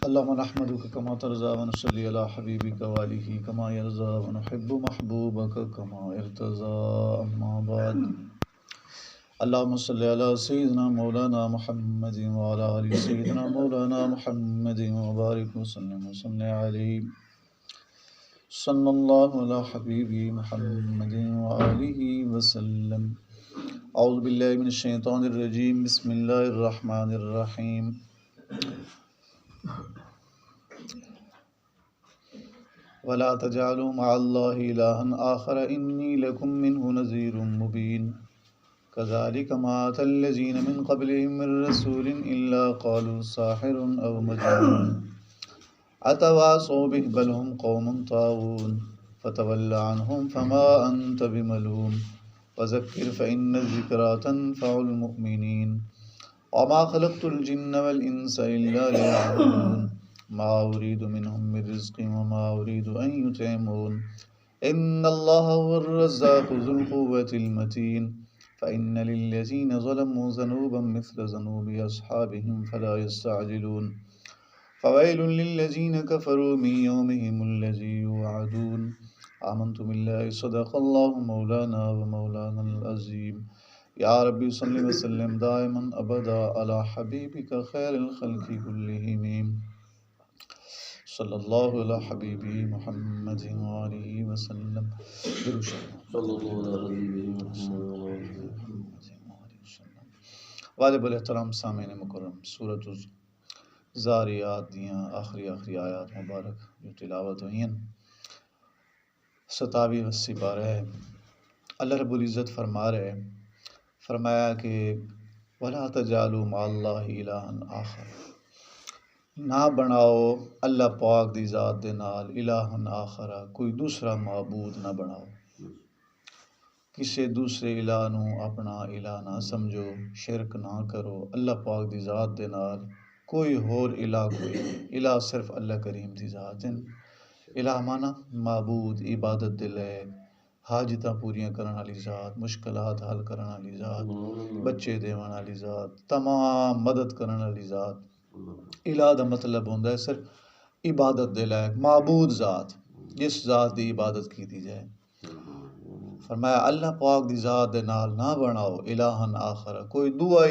اللهم نحمدك كما ترضى ونصلي على حبيبك وآله كما يرضى ونحب محبوبك كما ارتضى أما بعد. اللهم صل على سيدنا مولانا محمد وعلى آل سيدنا مولانا محمد وبارك وسلم عليه صلى الله على حبيبي محمد وآله وسلم. أعوذ بالله من الشيطان الرجيم. بسم الله الرحمن الرحيم. ولا تجعلوا مع الله إلها آخر إني لكم منه نذير مبين كذلك ما أتى الذين من قبلهم من رسول إلا قالوا ساحر أو مجنون أتواصوا به بل هم قوم طاغون فتول عنهم فما أنت بملوم وذكر فإن الذكرى تنفع المؤمنين وما خلقت الجن والإنس إلا ليعبدون ما أريد منهم من رزق وما أريد أن يطعمون إن الله هو الرزاق ذو القوة المتين فإن للذين ظلموا ذنوبا مثل ذنوب أصحابهم فلا يستعجلون فويل للذين كفروا من يومهم الذي يوعدون. آمنت بالله صدق الله مولانا ومولانا العظيم. یا ربی صلی وسلم دائما ابدا علی حبیبک خیر الخلق کلہم صلی اللہ علی حبیبی محمد وآلہ وسلم. واجب الاحترام سامعین مکرم، سورۃ الزاریات دیاں آخری آیات مبارک جو تلاوت ہوئی ہیں 27 80 پارہ ہے. اللہ رب العزت فرمایا کہ وَلَا تَجْعَلُوا مَعَ اللَّهِ إِلَٰهًا آخَرَ، نہ بناؤ اللہ پاک دی ذات دے نال الہن آخر، کوئی دوسرا معبود نہ بناؤ. کسی دوسرے الہ نو اپنا الہ نہ سمجھو، شرک نہ کرو اللہ پاک دی ذات دے نال. کوئی ہور الہ کوئی الہ صرف اللہ کریم دی ذات ہے. الہ مانا معبود، عبادت دے لائق، حاجتاں پوریاں کرن والی ذات، مشکلات حل کرن والی ذات، بچے دیون والی ذات، تمام مدد کرن والی ذات. الہ دا مطلب ہوندا ہے صرف عبادت دے لائق معبود ذات، جس ذات دی عبادت کیتی جائے. فرمایا اللہ پاک دی ذات دے نال نہ بناؤ الہن آخر، کوئی دعا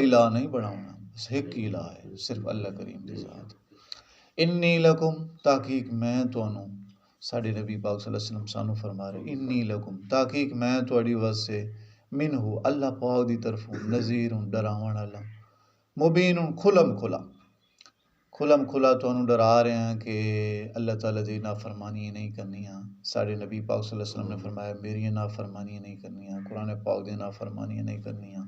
الہ نہیں بناؤنا، بس ایک ہی الہ ہے صرف اللہ کریم دی ذات. انی لکم، تحقیق میں تانوں، ساڈے نبی پاک صلی اللہ علیہ وسلم سانو فرما رہے انی لکم، تحقیق میں تواڈی واسطے منہ اللہ پاک دی طرفوں نذیر ڈراون والا، مبین کھلم کھلا تانوں ڈرا رہے ہیں کہ اللہ تعالیٰ دی نافرمانی نہیں کرنیاں. ساڈے نبی پاک صلی اللہ علیہ وسلم نے فرمایا میری نافرمانی نہیں کرنیاں، قرآن پاک دی نافرمانی نہیں کرنیاں،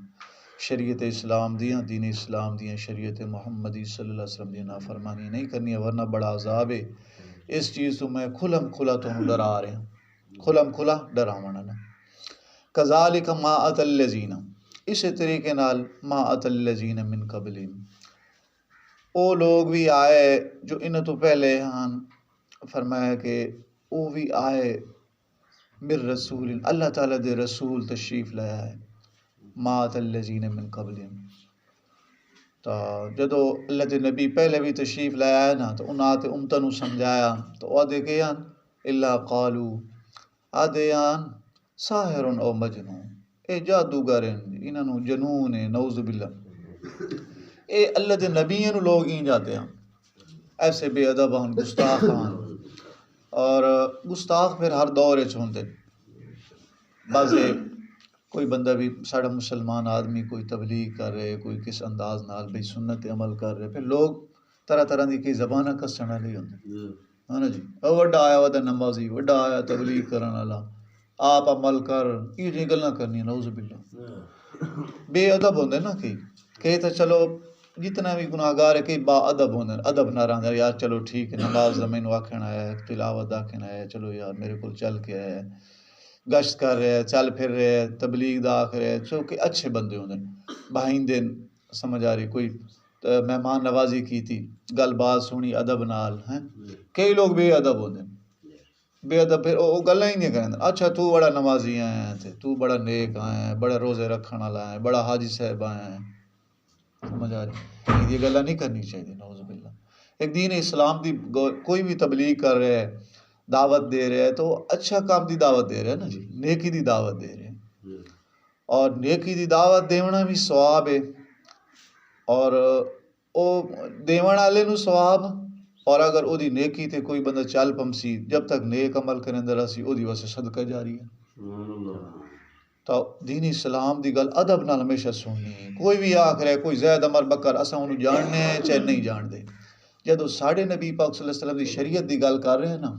شریعت اسلام دیاں، دین اسلام دیاں، شریعت محمدی صلی اللہ علیہ وسلم دی نافرمانی نہیں کرنیاں ورنہ بڑا عذاب ہے. اس چیز تو میں کھلم کھلا تانوں ڈرا رہا ہوں، کھلم کھلا ڈراونا نا. کذالک ما اتی الذین، اسی طریقے نال ما اتی الذین من قبلہم، او لوگ بھی آئے جو انہاں تو پہلے ہاں. فرمایا کہ او بھی آئے من رسول، اللہ تعالیٰ دے رسول تشریف لایا ہے. ما اتی الذین من قبلہم، تو جدو اللہ دے نبی پہلے بھی تشریف لایا ہے نا تو انہاں تے امتاں نو سمجھایا تو آدھے کہ یان الا قالو، آدھے یان ساحر او مجنون، اے جادوگر ہیں، انہاں نو جنون ہے، نعوذ باللہ. اے اللہ دے نبیوں نو لوگ ہی جاتے ہیں ایسے بے ادب ہیں، گستاخ ہیں. اور گستاخ پھر ہر دور وچ ہوندے. بعضے کوئی بندہ بھی ساڑا مسلمان آدمی کوئی تبلیغ کر رہے، کوئی کس انداز نال بھی سنت عمل کر رہے، پھر لوگ طرح طرح دی کئی زباناں کسن والے ہوندے ہے نا جی. وڈا آیا ودا نمازی، وڈا آیا تبلیغ کرن والا، آپ عمل کر، یہ جی گلاں کرنی، نعوذ باللہ. بے ادب ہوندے نا کہ تو چلو جتنا بھی گناہ گار ہے کئی با ادب ہوندے، ادب نہ رہندا یار چلو ٹھیک ہے نماز مینوں آکھن آیا ہے، تلاوت آکھن آیا ہے، چلو یار میرے کول چل کے آیا ہے، گشت کر رہے ہیں، چل پھر رہے ہیں، تبلیغ دا آکھ رہے ہیں، جو کہ اچھے بندے ہوندے بہائندے سمجھ آ رہی. کوئی مہمان نوازی کی تھی، گل بات سنی ادب نال ہیں. کئی لوگ بے ادب ہوندے، بے ادب پھر وہ گلاں ہی نہیں کریں. اچھا تو بڑا نمازی آیا ہے، تو بڑا نیک آیا ہے، بڑا روزے رکھن والا ہے، بڑا حاجی صاحب آیا ہے. سمجھ آ رہی؟ یہ گلا نہیں کرنی چاہیے، نعوذ باللہ۔ ایک دین اسلام دی کوئی بھی تبلیغ کر رہا ہے، دعوت دے رہا ہے، تو اچھا کام دی دعوت دے رہا ہے نا جی، نیکی دی دعوت دے رہے ہیں، اور نیکی دی دعوت دیونا بھی ثواب ہے، اور او دیون والے نو ثواب، اور اگر او دی نیکی تے کوئی بندہ چل پمسی جب تک نیک عمل کرن در اسی او دی واسطے صدقہ جاری ہے۔ تو دین اسلام دی گل ادب نال ہمیشہ سننی ہے۔ کوئی بھی آکھ رہا ہے کوئی زید عمر بکر اساں انہوں جاننے ہیں چاہے نہیں جان دے، جدو ساڑھے نبی پاک صلی اللہ علیہ وسلم دی شریعت دی گل کر رہے ہیں نا،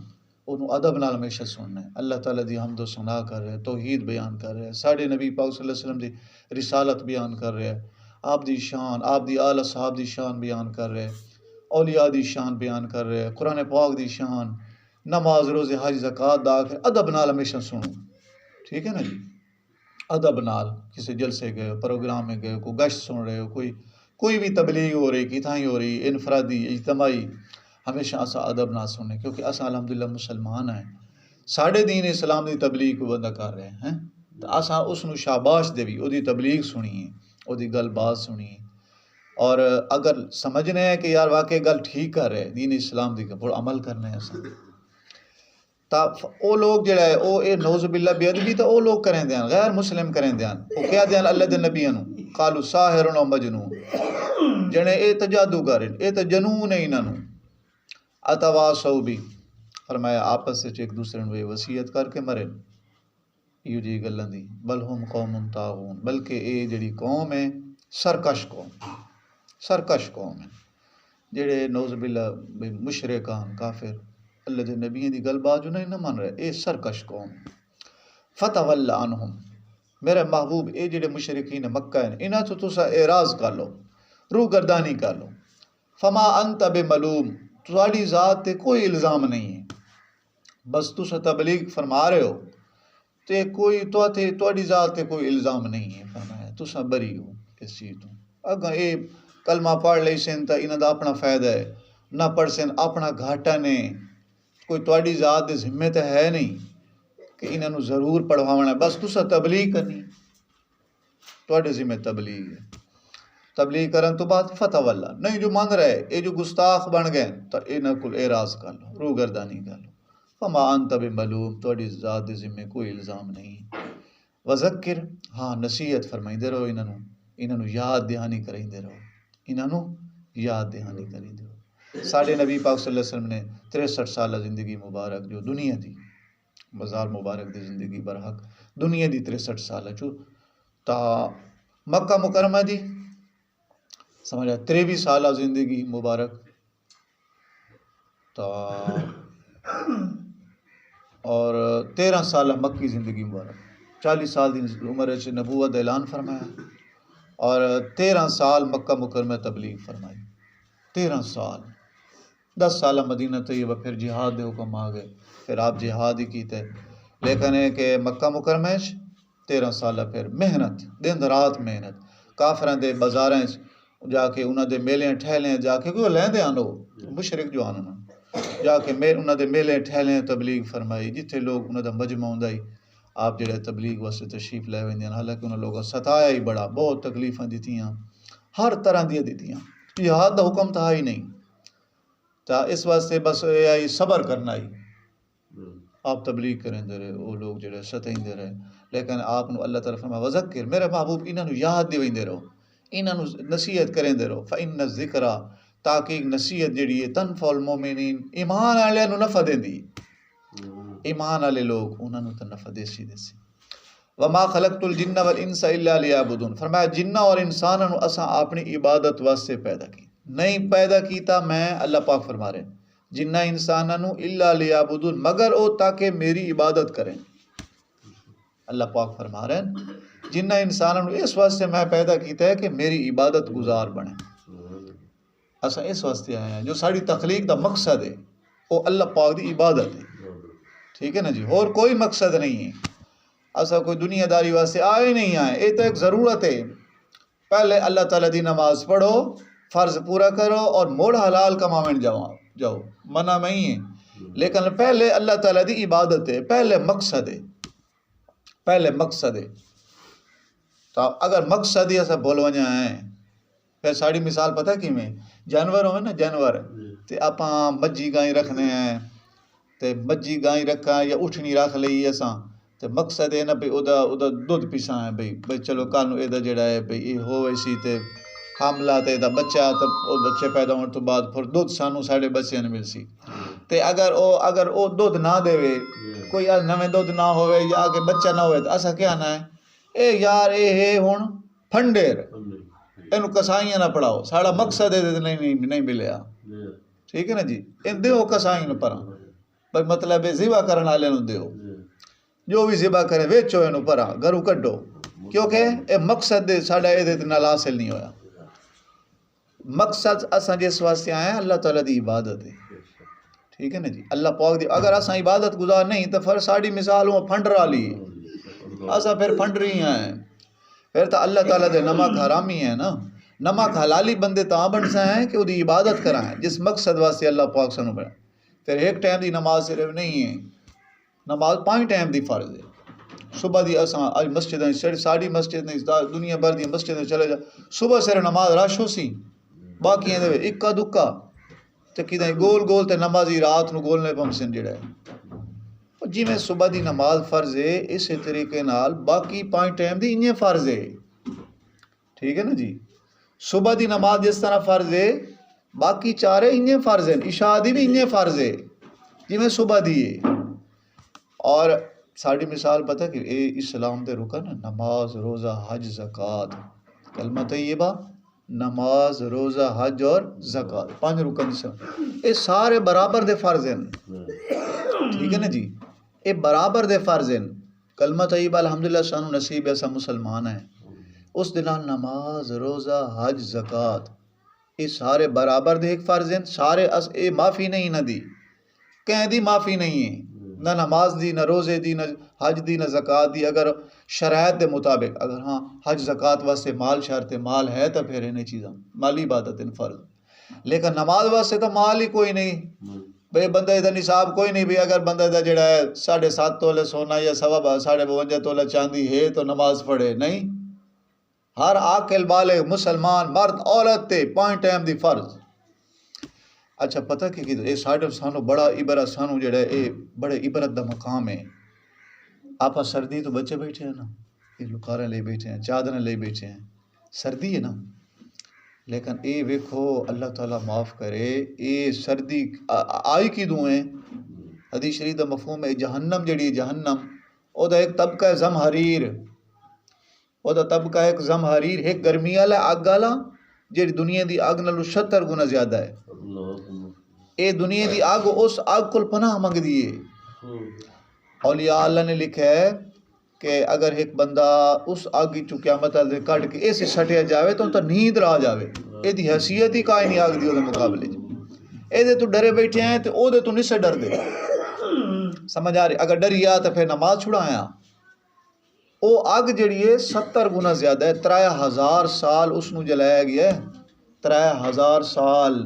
انہوں ادب نال ہمیشہ سننا ہے۔ اللہ تعالیٰ دی حمد و ثنا کر رہے ہیں، توحید بیان کر رہے ہیں، ساڑھے نبی پاک صلی اللہ علیہ وسلم دی رسالت بیان کر رہے ہیں، آپ دی شان، آپ دی آل اصحاب دی شان بیان کر رہے ہیں، اولیاء دی شان بیان کر رہے ہیں، قرآن پاک دی شان، نماز روزے حج زکوٰۃ دا کے ادب نال ہمیشہ سنو، ٹھیک ہے نا جی؟ ادب نال کسی جلسے گئے ہو، پروگرام میں گئے ہو، کوئی گشت سن رہے ہو، کوئی بھی تبلیغ ہو رہی کتھاں ہی ہو رہی، انفرادی اجتماعی، ہمیشہ اساں ادب نال سننے، کیونکہ اساں الحمدللہ مسلمان ہیں، ساڑھے دین اسلام دی تبلیغ کو بندہ کر رہے ہیں، تو اساں اس نو شاباش دیوی، او دی تبلیغ سنیے، او دی گل بات سنیے، اور اگر سمجھنے ہے کہ یار واقعی گل ٹھیک کر رہے دین اسلام دی پر عمل کرنا ہے اساں، تا او لوگ جڑا ہے او اے نعوذ باللہ بے ادبی تو او لوگ کریں دیاں، غیر مسلم کریں دیاں، او کیا دیاں اللہ دے نبیوں نو قالوا ساحر و مجنون، جنے اے تے جادوگر اے تے جنون ہے انہاں نو، اتواصوا بھی فرمایا آپس وچ ایک دوسرے نو وصیت کر کے مرے، ایو جی گلاں دی، بل ہم قوم طاغون، بلکہ اے جڑی قوم ہے سرکش قوم ہے، جڑے نعوذ باللہ مشرکان کافر اللہ دے نبیوں دی گل بات جو نہیں نہ مان رہے، اے سرکش قوم۔ فتول عنہم، میرے محبوب اے جڑے مشرکین مکہ ہیں انہاں تو تسا اعراض کر لو، روح گردانی کر لو، فما انت بملوم، تہاڈی ذات تے کوئی الزام نہیں ہے، بس تسا تبلیغ فرما رہے ہو تے کوئی تہاڈی ذات تے کوئی الزام نہیں ہے، فرمایا تسا بری ہو اس چیز تو، اگاں اے کلمہ پڑھ لئی سن تا انہاں دا اپنا فائدہ ہے، نہ پڑھ سن اپنا گھاٹا نے، کوئی تہاڈی ذات دے ذمے تے ہے نہیں کہ انہاں نو ضرور پڑھوانا، بس تسا تبلیغ کرنی، تہاڈے ذمے تبلیغ ہے، تبلیغ کرن تو بعد فتح واللہ نہیں جو مان رہے اے جو گستاخ بن گئے تو انہاں کول اعراض کر لو، روح گردانی کر لو، فما انت بملوم، تہاڈی ذات دے ذمے کوئی الزام نہیں، وذکر، ہاں نصیحت فرمائیندے رہو انہاں نو یاد دہانی کریندے رہو، انہاں نو یاد دہانی کریندے رہو۔ ساڈے نبی پاک صلی اللہ علیہ وسلم نے 63 سالہ زندگی مبارک جو دنیا دی بازار مبارک دی زندگی برحق دنیا دی 63 سالہ چو تا مکہ مکرمہ دی سمجھا 23 سالہ زندگی مبارک تا اور 13 سالہ مکی زندگی مبارک، 40 سال دی عمر وچ نبوت اعلان فرمایا، اور 13 سال مکہ مکرمہ تبلیغ فرمائی، 13 سال، 10 سالہ مدینہ طیبہ، پھر جہاد دے حکم آ گئے، پھر آپ جہاد ہی کیتے، لیکن ہے کہ مکہ مکرمہ 13 سالہ پھر محنت، دن رات محنت، کافراں دے بازاراں جا کے انہاں دے میلے ٹھہلے جا کے کوئی لیندے آنو مشرک جو آنو جا کے انہاں دے میلے ٹھہلے تبلیغ فرمائی، جتھے لوگ انہاں دا مجمع ہوندا ہی آپ جڑے تبلیغ واسطے تشریف لے ویندے ہیں، حالانکہ انہاں لوگوں ستایا ہی بڑا، بہت تکلیفاں دتیاں، ہر طرح دی دتیاں، جہاد دا حکم تھا ہی نہیں، تا اس واسطے بس اے آئی صبر کرنا ہی، آپ تبلیغ کریں دے رہے، وہ لوگ جڑے ستائیں دے رہے، لیکن آپ نو اللہ تعالیٰ فرمایا وذکر، میرے محبوب انہاں نو یاد دیویں رہو، انہاں نو نصیحت کریں دے رہو، فإن الذکرى، تاکہ نصیحت جڑی ہے تنفع المؤمنین، ایمان والے نو نفع دیندی، ایمان والے لوگ انہاں نو تے نفع دیسی وما خلقت الجن والانس الا لیعبدون، فرمایا جنہ اور انساناں نو اساں اپنی عبادت واسطے پیدا کی، نہیں پیدا کیتا میں اللہ پاک فرما رہے جنہ انساناں نو الا لیعبدون، مگر او تاکہ میری عبادت کریں، اللہ پاک فرما رہے ہیں جنہ انساناں نو اس واسطے میں پیدا کیتا ہے کہ میری عبادت گزار بنے، اساں اس واسطے آئے ہیں، جو ساری تخلیق دا مقصد ہے وہ اللہ پاک دی عبادت ہے، ٹھیک ہے نا جی، اور کوئی مقصد نہیں ہے، اساں کوئی دنیا داری واسطے آئے نہیں آئے، یہ تو ایک ضرورت ہے، پہلے اللہ تعالیٰ دی نماز پڑھو، فرض پورا کرو اور موڑ حلال کماویں جاؤ، منع نہیں ہے، لیکن پہلے اللہ تعالیٰ دی عبادت ہے، پہلے مقصد ہے، تو اگر مقصد ہی ایسا بول وجہ ہیں پھر ساری مثال پتہ کیویں جانور ہوئے نا جانور تے آپاں مجھی گائیں رکھنے ہیں تے مجھی گائیں رکھا یا اٹھنی رکھ لئی اساں تے مقصد ہے نا بھئی ادا دودھ پیساں ہے بھئی چلو کل نوں ادا جڑا ہے بھئی یہ ہوئے سی تے حاملہ تے دا بچہ تے او بچے پیدا ہونے تو بعد پھر دودھ سانوں ساڈے بچیاں نوں مل سی تے اگر او دودھ نہ دے کوئی نویں دودھ نہ ہوئے یا کہ بچہ نہ ہوئے تو اساں کیا نہ ہے اے یار اے ہے ہن پھنڈیر اینو کسائیاں نہ پڑھاؤ ساڈا مقصد ہے نہیں ملیا ٹھیک ہے نا جی ان دیو کسائیں نوں پراں بھئی مطلب ہے ذبح کرن والے نوں دیو جو بھی ذبح کرے ویچو اینو پراں گھروں کڈو کیونکہ اے مقصد ساڈا اے نال حاصل نہیں ہویا مقصد اساں جس واسطے آئے ہیں اللہ تعالیٰ دی عبادت ہے ٹھیک ہے نا جی اللہ پاک دی اگر اساں عبادت گزار نہیں تو پھر ساڈی مثال ہوں پھنڈر والی اساں پھر پھنڈری ہیں پھر تو اللہ تعالیٰ دے نمک حرامی ہے نا نمک حلالی بندے تاں بنسا ہیں کہ وہ دی عبادت کرائیں جس مقصد واسطے اللہ پاک سنوں بنا پھر ایک ٹائم دی نماز صرف نہیں ہے نماز 5 ٹائم دی فرض ہے صبح دی اساں اج مسجد ساڈی مسجد نہیں دنیا بھر دی مسجد چلے جا صبح صرف نماز رش ہو سی باقی دے اکا دکا تے کدیں گول گول تے نمازی رات نو گولنے پمسن جڑا ہے جی میں صبح دی نماز فرض ہے اسی طریقے نال باقی 5 ٹائم دی انہیں فرض ہے ٹھیک ہے نا جی صبح دی نماز جس طرح فرض ہے باقی 4 انہیں فرض ہیں عشاء دی بھی انہیں فرض ہے جی میں صبح دی ہے اور ساڈی مثال پتہ کہ اے اسلام دے رکن نماز روزہ حج زکوٰۃ کلمہ طیبہ نماز روزہ حج اور زکوٰۃ 5 رکن یہ سارے برابر دے فرض ہیں ٹھیک ہے نا جی یہ برابر دے فرض ہیں کلمہ طیبہ الحمدللہ سانو نصیب ہے سب مسلمان ہیں اس دن نماز روزہ حج زکوٰۃ یہ سارے برابر دے ایک فرض ہیں سارے اے معافی نہیں نہ دی کہیں دی معافی نہیں ہے نہ نماز دی نہ روزے دی نہ حج دی نہ زکوٰۃ دی اگر شرائط دے مطابق اگر ہاں حج زکوٰۃ واسطے مال شرط مال ہے تو پھر انہیں چیزاں مالی عبادت ان فرض لیکن نماز واسطے تو مال ہی کوئی نہیں بھئی بندہ دا نصاب کوئی نہیں بھی اگر بندہ دا جڑا ہے 7.5 تولے سونا یا 52 تولے چاندی ہے تو نماز پڑھے نہیں ہر عاقل بالغ مسلمان مرد عورت تے 5 ٹائم دی فرض اچھا پتہ کہ اے سانو بڑا عبرت سانو جڑا ہے اے بڑے عبرت دا مقام ہے آپ سردی تو بچے بیٹھے ہیں نا یہ لکاریں لے بیٹھے ہیں چادریں لے بیٹھے ہیں سردی ہے نا لیکن اے ویکھو اللہ تعالیٰ معاف کرے اے سردی آئی کی دعائیں حدیث شریف دا مفہوم ہے جہنم جڑی جہنم او دا ایک طبقہ ہے زمحریر او دا طبقہ ایک زمحریر ایک گرمی والا اگ والا جڑی دنیا دی اگ نالوں 70 گنا زیادہ ہے اے دنیا دی اگ اس اگ کول پناہ منگ دیے اولیاء اللہ نے لکھا ہے کہ اگر ایک بندہ اس آگ چو قیامت والے کٹ کے ایسے سٹیا جاوے تو نیند آ جاوے اے دی حیثیت ہی کائیں نہیں آگ دی دے مقابلے اے دے تو ڈرے بیٹھے ہیں تو او دے تو نہیں سے ڈر دے سمجھ آ رہی اگر ڈری آ تو پھر نماز چھڑایا او آگ جڑی ہے 70 گنا زیادہ ہے 3000 سال اس نو جلایا گیا ہے 3000 سال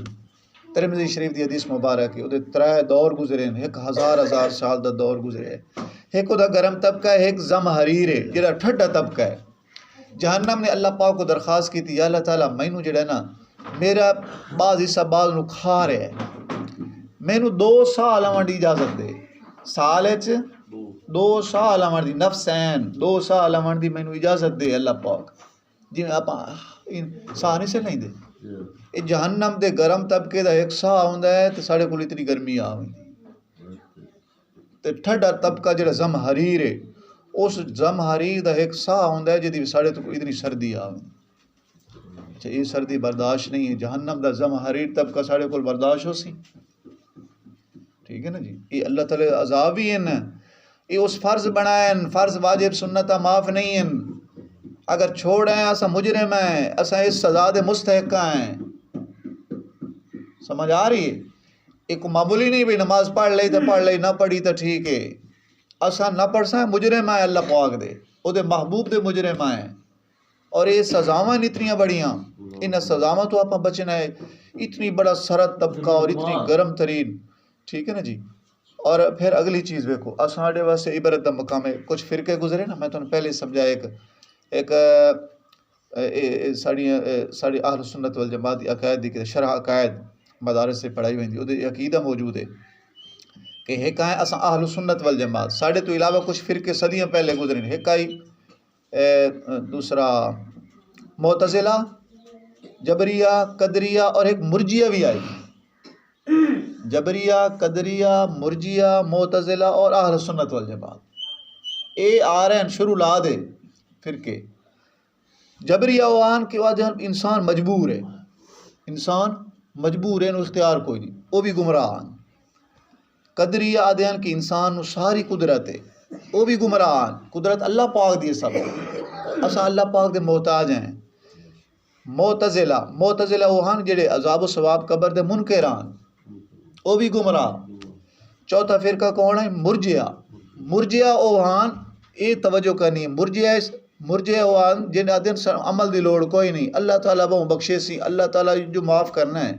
ترمذی شریف دی حدیث مبارک ہے او دے 3 دور گزرے ہیں 1000 سال دا دور گزرے ہے ایک دا گرم طبقہ ہے ایک زمحریر ہے جڑا ٹھڈا طبقہ ہے جہنم نے اللہ پاک کو درخواست کی تھی یا اللہ تعالیٰ مینوں جڑا ہے نا میرا بعض حصہ بعض نو کھا رہا ہے مینوں 2 سال آون دی اجازت دے سال وچ 2 سال آون دی نفسین 2 سال آون دی مینوں اجازت دے اللہ پاک جی آپ ساہ نہیں سے نہیں دے یہ جہنم دے گرم طبقے دا ایک ساہ ہوندا ہے تے ساڈے کول اتنی گرمی آوندی تے ٹھڈا طبقہ جڑا زمحریر ہے اس زمحریر دا ایک ساہ ہوندا ہے جدی ساڈے تو اتنی سردی آوندی اچھا یہ سردی برداشت نہیں ہے جہنم دا زمحریر طبقہ ساڈے کول برداشت ہو سی ٹھیک ہے نا جی یہ اللہ تعالی عذاب ہی ہیں یہ اس فرض بنائیں فرض واجب سنتہ معاف نہیں ہیں اگر چھوڑ ہیں اسا مجرم ہیں اسا اس سزا دے مستحق ہیں سمجھ آ رہی ہے ایک معمولی نہیں بھی نماز پڑھ لئی تو پڑھ لئی نہ پڑھی تو ٹھیک ہے اسا نہ پڑھ سائیں مجرم ہیں اللہ پاک دے او دے محبوب دے مجرم ہیں اور یہ سزاواں اتنی بڑیاں ان سزاواں تو آپ بچنا ہے اتنی بڑا سرد طبقہ اور اتنی گرم ترین ٹھیک ہے نا جی اور پھر اگلی چیز دیکھو اساڈے واسطے عبرت دا مقام ہے کچھ فرقے گزرے نا میں تمہیں پہلے سمجھایا ایک ساری اہل سنت والجماعت دی عقائد دی شرح عقائد مدارس سے پڑھائی ہوئی وہ عقیدہ موجود ہے کہ ایک ہے اساں اہل سنت والجماعت، ساڑھے تو علاوہ کچھ فرقے صدیاں پہلے گزرے ہیں، ایک آئی دوسرا معتزلہ، جبریہ، قدریہ اور ایک مرجیہ بھی آئی، جبریہ، قدریہ، مرجیہ، معتزلہ اور اہل سنت والجماعت، اے آ رہے ہیں شروع لا دے فرقے۔ جبریہ وہاں کہ وجہ انسان مجبور ہے، انسان مجبور ہے، اختیار کوئی نہیں، وہ بھی گمراہ ہیں۔ قدریہ آدھیان کہ انسان ساری قدرت ہے، وہ بھی گمراہ ہیں، قدرت اللہ پاک دیے سب اسا اللہ پاک دے محتاج ہیں۔ معتزلہ وہاں جڑے عذاب و ثواب قبر دے منکران، وہ بھی گمراہ۔ چوتھا فرقہ کون ہے؟ مرجیہ وہاں یہ توجہ کرنی ہے، مرجیہ وہاں جن آدھین عمل دی لوڑ کوئی نہیں، اللہ تعالیٰ وہ بخشے سی، اللہ تعالیٰ جو معاف کرنا ہے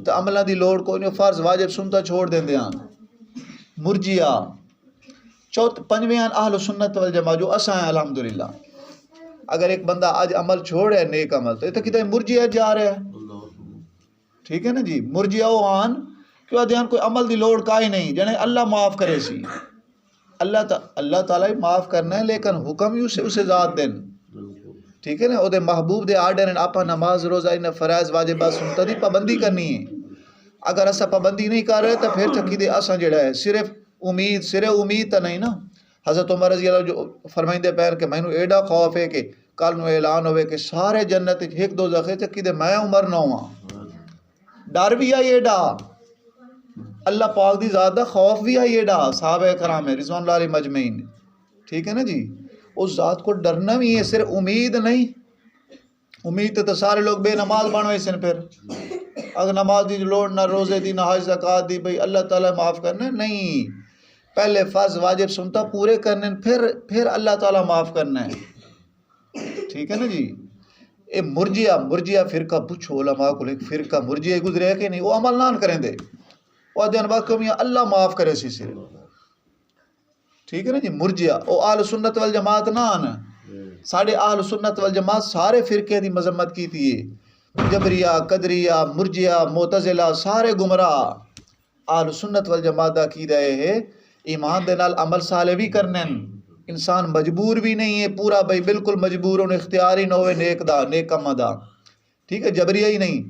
تو عملہ دی لوڑ کوئی نہیں، فرض واجب سنتا چھوڑ دیں دیاں مرجیہ۔ پنجویں اہل سنت والجماعت جو اساں ہیں الحمدللہ، اگر ایک بندہ آج عمل چھوڑے نیک عمل تو یہ تو کتنے مرجیہ جا رہے ہیں، ٹھیک ہے نا جی۔ مرجیہ وہاں کیوں دھیان کوئی عمل دی لوڑ کا ہی نہیں، جنہیں اللہ معاف کرے سی، اللہ تعالیٰ ہی معاف کرنا ہے لیکن حکم ہی اسے ذات دین، ٹھیک ہے نا، وہ دے محبوب دے آرڈر ہیں، آپ نماز روزہ انہیں فرائض واجبات سنتا دی پابندی کرنی ہے۔ اگر اسا پابندی نہیں کر رہے تو پھر چکی دے اسا جڑا ہے صرف امید تا نہیں نا۔ حضرت عمر رضی اللہ جو فرمائندے پیر کہ مینوں ایڈا خوف ہے کہ کل نو اعلان ہوئے کہ سارے جنت ایک دو زخے چکی دے میں عمر نہ ہوا، ڈر بھی آئی ایڈا، اللہ پاک دی ذات دا خوف بھی آئی ایڈا، صحابہ کرام رضوان اللہ علیہ مجمعین، ٹھیک ہے نا جی۔ اس ذات کو ڈرنا بھی ہے، صرف امید نہیں، امید تو سارے لوگ بے نماز بنوے سن، پھر اگر نماز دی لوڑ نہ روزے دی نہ حج زکات دی بھئی اللہ تعالیٰ معاف کرنا نہیں، پہلے فرض واجب سنتا پورے کرنے پھر اللہ تعالیٰ معاف کرنا ہے، ٹھیک ہے نا جی۔ اے مرجیہ فرقہ پوچھو علماء کو، ایک فرقہ مرجیہ گزرے کہ نہیں، وہ عمل نہ کریں دے، وہ دن بعد کمیاں اللہ معاف کرے سی صرف، ٹھیک ہے نا جی۔ مرجیہ او اہل سنت والجماعت نہ آنا، ساڑھے اہل سنت والجماعت سارے فرقے دی مذمت کی تھی، جبریہ، قدریہ، مرجیہ، معتزلہ سارے گمراہ۔ اہل سنت والجماعت عقیدہ ہے ایمان دے نال عمل صالح بھی کرنے، انسان مجبور بھی نہیں ہے پورا بھائی بالکل مجبور ہونے، اختیار ہی نہ ہوئے نیک کم دا، ٹھیک ہے۔ جبریہ ہی نہیں،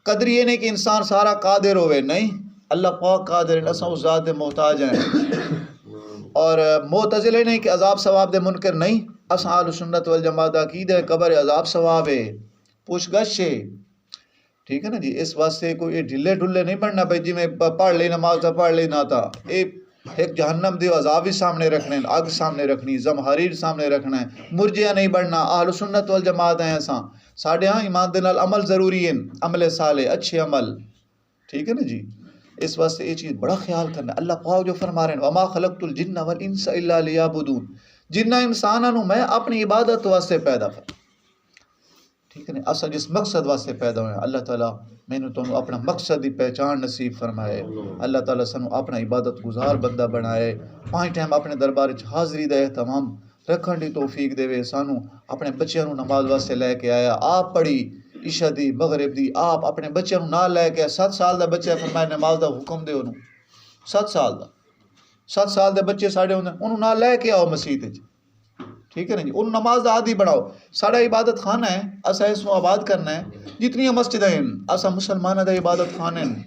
قدریہ نہیں کہ انسان سارا قادر ہوئے، نہیں، اللہ پاک قادر ہے، اساں اس ذات دے محتاج ہیں۔ اور معتزلہ نہیں کہ عذاب ثواب دے منکر، نہیں، اساں اہل سنت والجماعت عقیدہ قبر عذاب ثواب ہے، پوچھ گچھ ہے، ٹھیک ہے نا جی۔ اس واسطے کوئی ڈھلے نہیں بننا بھائی جی میں پڑھ لی نماز تھا پڑھ لی نہ تھا، ایک جہنم دیو عذاب بھی سامنے رکھنے، آگ سامنے رکھنی، زمحریر سامنے رکھنا ہے۔ مرجیہ نہیں بڑھنا، اہل سنت والجماعت ہیں اساں، ساڑھے ہاں ایمان دے نال عمل ضروری ہے، عمل صالح اچھے عمل، ٹھیک ہے نا جی۔ اس واسطے یہ چیز بڑا خیال کرنا، اللہ پاک جو فرما رہے ہیں وما خلقت الجن والانس الا لیعبدون، جنہ انسانوں میں اپنی عبادت واسطے پیدا کر، ٹھیک ہے نا۔ اصل جس مقصد واسطے پیدا ہوئے اللہ تعالیٰ میں نے تو اپنا مقصد دی پہچان نصیب فرمائے، اللہ تعالیٰ سنو اپنا عبادت گزار بندہ بنائے، 5 ٹائم اپنے دربار حاضری دا اہتمام رکھن دی توفیق دے، سانو اپنے بچیاں نو نماز واسطے لے کے آیا، آپ پڑھی عشاء دی مغرب دی، آپ اپنے بچیاں نو نہ لے کے 7 سال دا بچہ فرمائے نماز دا حکم دے انہوں، 7 سال دے بچے ساڑھے انہوں نہ لے کے آؤ مسجد وچ، ٹھیک ہے نا جی، ان نماز دا عادی بناؤ۔ ساڑھا عبادت خانہ ہے، اسا اس کو آباد کرنا ہے، جتنی مسجد ہیں اسا مسلمانہ دا عبادت خانہ ہیں،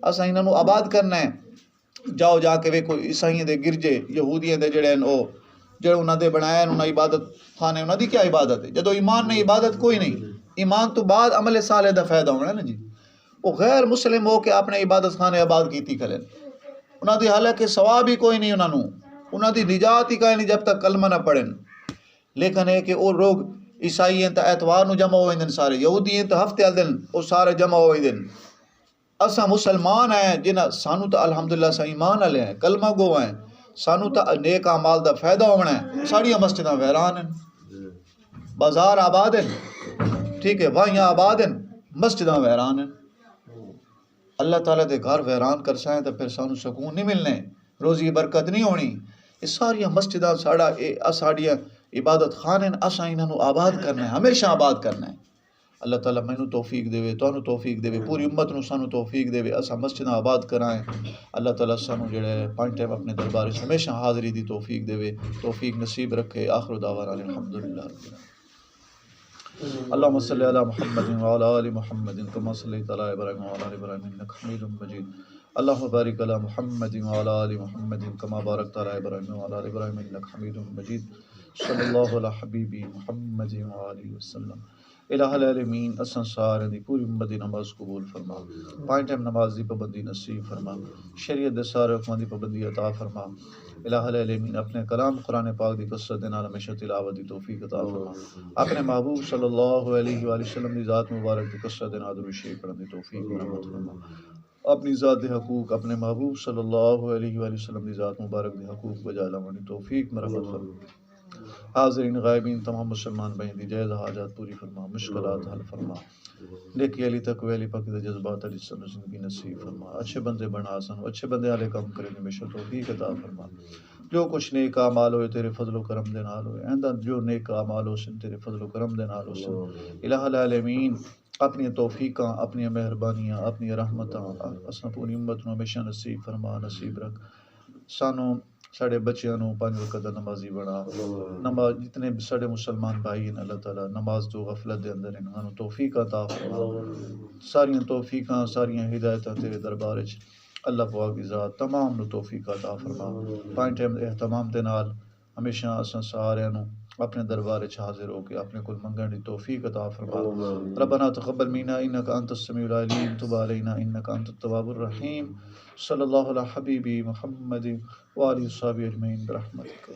اسا انہاں نو آباد کرنا ہے۔ جاؤ جا کے ویکھو عیسائیاں دے گرجے، یہودیاں دے جڑے ہیں او جڑے انہاں دے بنایا انہاں عبادت خانے، انہاں دی کیا عبادت ہے؟ جدو ایمان نہیں عبادت کوئی نہیں، ایمان تو بعد عمل صالح دا فائدہ ہونا ہے نا جی۔ وہ غیر مسلم ہو کے اپنے عبادت خانے آباد کیتی کریں، انہاں دی حالانکہ ثواب ہی کوئی نہیں، انہاں دی نجات ہی کوئی نہیں جب تک کلمہ نہ پڑھیں۔ لیکن ہے کہ وہ لوگ عیسائی ہیں تو اتوار نو جمع ہوئے دن، سارے یہودی ہیں تو ہفتے دن وہ سارے جمع ہوئے دن۔ اساں مسلمان ہیں جنہ سانو تو الحمدللہ سا ایمان والے ہیں، کلمہ گو ہیں، سانو تو نیک اعمال دا فائدہ ہونا ہے۔ ساڑیاں مسجداں ویران ہیں، بازار آباد ہیں، ٹھیک ہے، وہاں آباد ہیں، مسجداں ویران ہیں۔ اللہ تعالیٰ دے گھر ویران کر سائیں تو پھر سانو سکون نہیں ملنے، روزی برکت نہیں ہونی۔ یہ ساریاں مسجداں ساڑیاں عبادت خانے اساں انہاں نوں آباد کرنا ہے، ہمیشہ آباد کرنا ہے۔ اللہ تعالیٰ مینوں توفیق دے، تانوں توفیق دے، پوری امت نوں سانوں توفیق دے، اساں مسجداں آباد کرائیں۔ اللہ تعالیٰ سانوں جڑا ہے پانچ ٹائم اپنے دربار وچ ہمیشہ حاضری دی توفیق دے، توفیق نصیب رکھے۔ آخر دعوانا الحمدللہ رب العالمین۔ اللهم صل على محمد وعلى آل محمد كما صليت على إبراهيم وعلى آل إبراهيم إنك حميد مجيد اللهم بارك على محمد وعلى آل محمد كما باركت على إبراهيم وعلى آل إبراهيم إنك حميد مجيد صلی اللہ علی حبیبی محمد وآلہ وسلم۔ الہ العالمین اساں سارے دی پوری امت دی نماز قبول فرما، پانچ ٹائم نماز دی پابندی نصیب فرما، شریعت دے سارے حکماں دی پابندی عطا فرما۔ الہ العالمین اپنے کلام قرآن پاک دی کثرت دے نال ہمیشہ تلاوت دی توفیق عطا فرما، اپنے محبوب صلی اللہ علیہ وآلہ وسلم دی ذات مبارک دی کثرت دے نال درود شریف پڑھن دی توفیق مرحمت فرما، اپنی ذات دے حقوق اپنے محبوب صلی اللہ علیہ وآلہ وسلم دی ذات مبارک دے حقوق بجا لاون دی توفیق مرحمت فرما۔ حاضرین غائبین تمام مسلمان بھائیں دی جائز حاجات پوری فرما، مشکلات حل فرما، نیکی علی تقوی علی پاک دے جذبات علی سن زندگی نصیب فرما، اچھے بندے بنا سن، اچھے بندے والے کام کرے ہمیشہ توفیق عطا فرما۔ جو کچھ نیک اعمال ہوئے تیرے فضل و کرم دے نال ہوئے، آئندہ جو نیک اعمال ہو سن تیرے فضل و کرم دے نال ہو سن۔ الہ العالمین اپنی توفیقاں، اپنی مہربانیاں، اپنی رحمتاں اساں پوری امت نوں ہمیشہ نصیب فرما، نصیب رکھ۔ سانوں ساڑے بچیاں نوں پانچ وقت دا نمازی بنا، نماز جتنے بھی ساڑے مسلمان بھائی ہیں اللہ تعالیٰ نماز تو غفلت دے اندر انہاں نوں توفیق عطا فرما۔ ساریاں توفیقاں ساریاں ہدایتاں تیرے دربار وچ اللہ پاک دی ذات تمام نوں توفیق عطا فرما۔ پانچ ٹائم اہتمام دے نال ہمیشہ اساں ساریاں نوں اپنے دربار وچ حاضر ہو کے اپنے کول منگن دی توفیق عطا فرما۔ ربنا تقبل منا انک انت السمیع العلیم تب علینا انک انت التواب الرحیم۔ صلی اللہ علی حبیبی محمد وآلہ وصحبہ اجمعین برحمتک۔